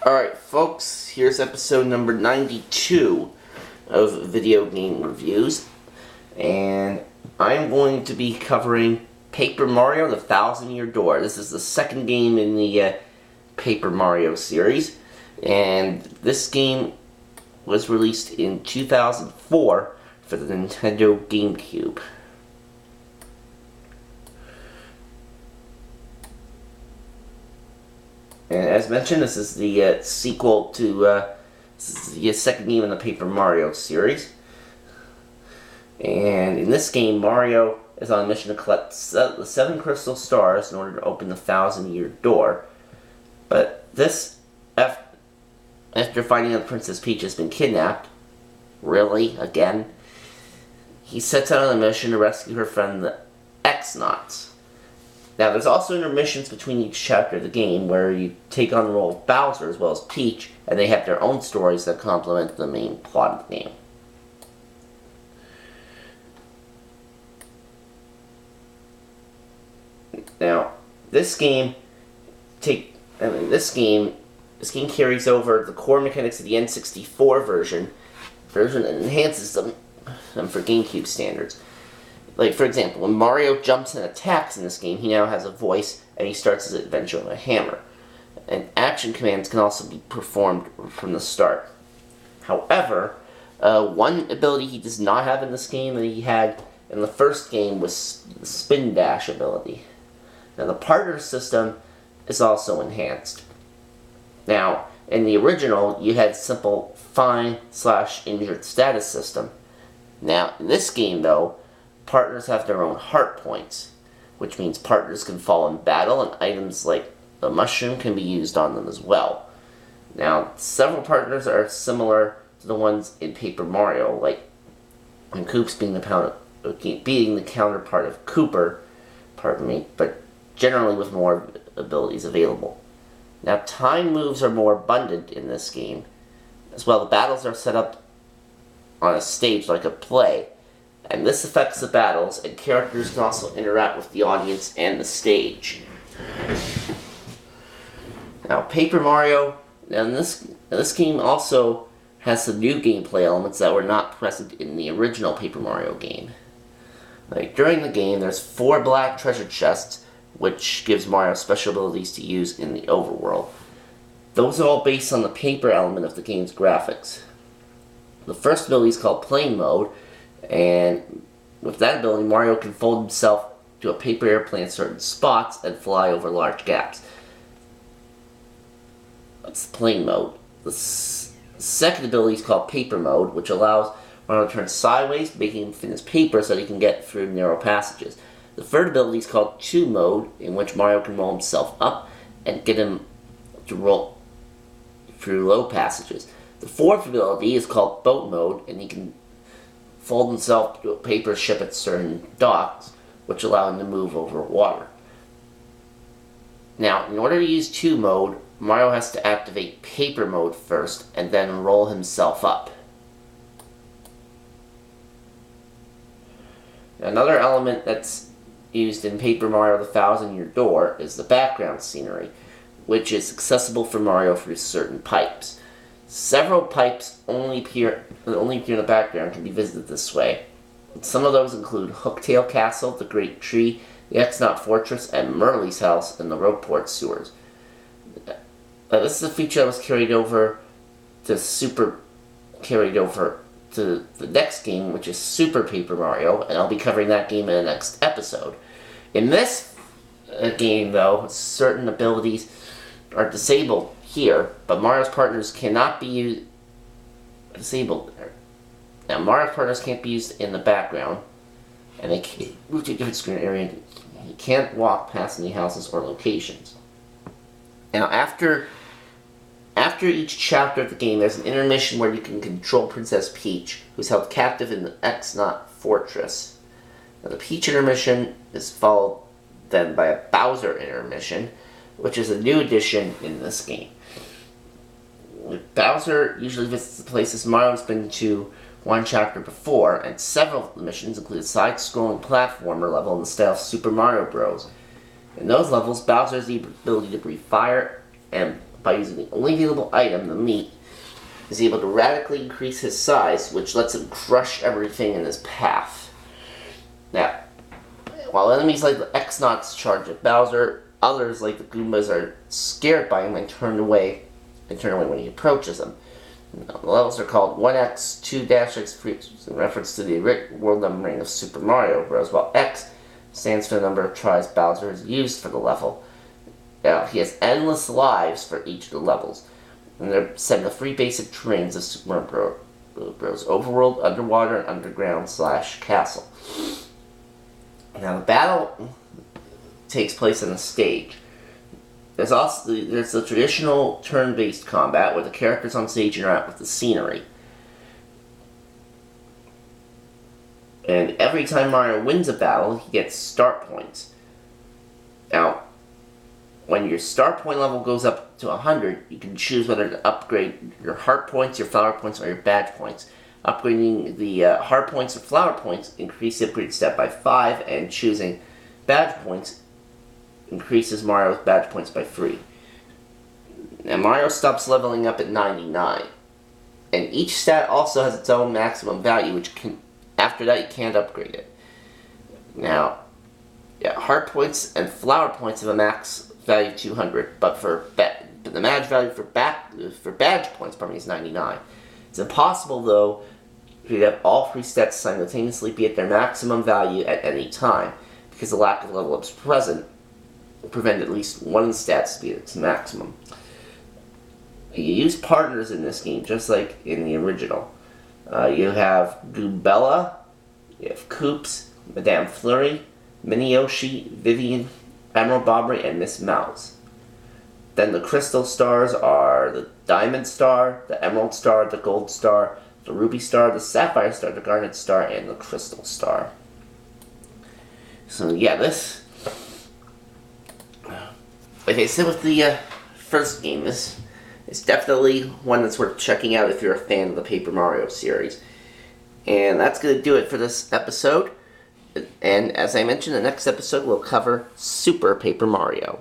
Alright folks, here's episode number 92 of Video Game Reviews, and I'm going to be covering Paper Mario: The Thousand Year Door. This is the second game in the Paper Mario series, and this game was released in 2004 for the Nintendo GameCube. And as mentioned, this is the sequel to the second game in the Paper Mario series. And in this game, Mario is on a mission to collect the 7 crystal stars in order to open the 1,000-year door. But this, after finding out Princess Peach has been kidnapped, really, again, he sets out on a mission to rescue her friend, the X-Nauts. Now, there's also intermissions between each chapter of the game where you take on the role of Bowser as well as Peach, and they have their own stories that complement the main plot of the game. Now, this game carries over the core mechanics of the N64 version and enhances them for GameCube standards. Like, for example, when Mario jumps and attacks in this game, he now has a voice, and he starts his adventure with a hammer. And action commands can also be performed from the start. However, one ability he does not have in this game that he had in the first game was the Spin Dash ability. Now, the partner system is also enhanced. Now, in the original, you had simple find/injured status system. Now, in this game, though, partners have their own heart points, which means partners can fall in battle, and items like the mushroom can be used on them as well. Now, several partners are similar to the ones in Paper Mario, like when Koops being the counterpart of Kooper, but generally with more abilities available. Now, time moves are more abundant in this game. As well, the battles are set up on a stage like a play, and this affects the battles, and characters can also interact with the audience and the stage. Now, Paper Mario, and this game also has some new gameplay elements that were not present in the original Paper Mario game. Like, during the game, there's 4 black treasure chests, which gives Mario special abilities to use in the overworld. Those are all based on the paper element of the game's graphics. The first ability is called Plane Mode, and with that ability, Mario can fold himself to a paper airplane at certain spots and fly over large gaps. That's Plane Mode. The second ability is called Paper Mode, which allows Mario to turn sideways, making him thin as paper so that he can get through narrow passages. The third ability is called Tube Mode, in which Mario can roll himself up and get him to roll through low passages. The fourth ability is called Boat Mode, and he can fold himself to a paper ship at certain docks, which allow him to move over water. Now, in order to use Tube Mode, Mario has to activate Paper Mode first, and then roll himself up. Another element that's used in Paper Mario: The 1,000-Year Door is the background scenery, which is accessible for Mario through certain pipes. Several pipes only appear in the background can be visited this way. Some of those include Hooktail Castle, the Great Tree, the X-Naut Fortress, and Merly's house in the Rogueport sewers. This is a feature that was carried over to the next game, which is Super Paper Mario, and I'll be covering that game in the next episode. In this game, though, certain abilities are disabled here, but Mario's partners cannot be disabled there. Now, Mario's partners can't be used in the background, and they can't move to a different screen area. He can't walk past any houses or locations. Now, after each chapter of the game, there's an intermission where you can control Princess Peach, who's held captive in the X-Naut Fortress. Now, the Peach intermission is followed then by a Bowser intermission, which is a new addition in this game. Bowser usually visits the places Mario's been to one chapter before, and several of the missions include a side-scrolling platformer level in the style of Super Mario Bros. In those levels, Bowser has the ability to breathe fire and by using the only available item, the meat, is able to radically increase his size, which lets him crush everything in his path. Now, while enemies like the X-Nauts charge at Bowser, others like the Goombas are scared by him and turn away when he approaches them. Now, the levels are called 1X, 2-X, in reference to the world numbering of Super Mario Bros., while X stands for the number of tries Bowser has used for the level. Now, he has endless lives for each of the levels, and they're set in the three basic terrains of Super Mario Bros. Overworld, Underwater, and Underground/Castle. Now, the battle takes place on a stage. There's the traditional turn-based combat where the characters on stage interact with the scenery. And every time Mario wins a battle, he gets start points. Now, when your start point level goes up to 100, you can choose whether to upgrade your heart points, your flower points, or your badge points. Upgrading the heart points or flower points increase the upgrade step by 5, and choosing badge points increases Mario's badge points by 3. Now, Mario stops leveling up at 99. And each stat also has its own maximum value, which after that you can't upgrade it. Now, heart points and flower points have a max value of 200, but the badge value for badge points is 99. It's impossible, though, to have all three stats simultaneously be at their maximum value at any time, because the lack of level ups present will prevent at least one of the stats to be at its maximum. You use partners in this game, just like in the original. You have Goombella, you have Koops, Madame Flurry, Mini Yoshi, Vivian, Emerald Bobbery, and Miss Mouse. Then the Crystal Stars are the Diamond Star, the Emerald Star, the Gold Star, the Ruby Star, the Sapphire Star, the Garnet Star, and the Crystal Star. So yeah, this, like I said with the first game, this is definitely one that's worth checking out if you're a fan of the Paper Mario series. And that's going to do it for this episode. And as I mentioned, the next episode will cover Super Paper Mario.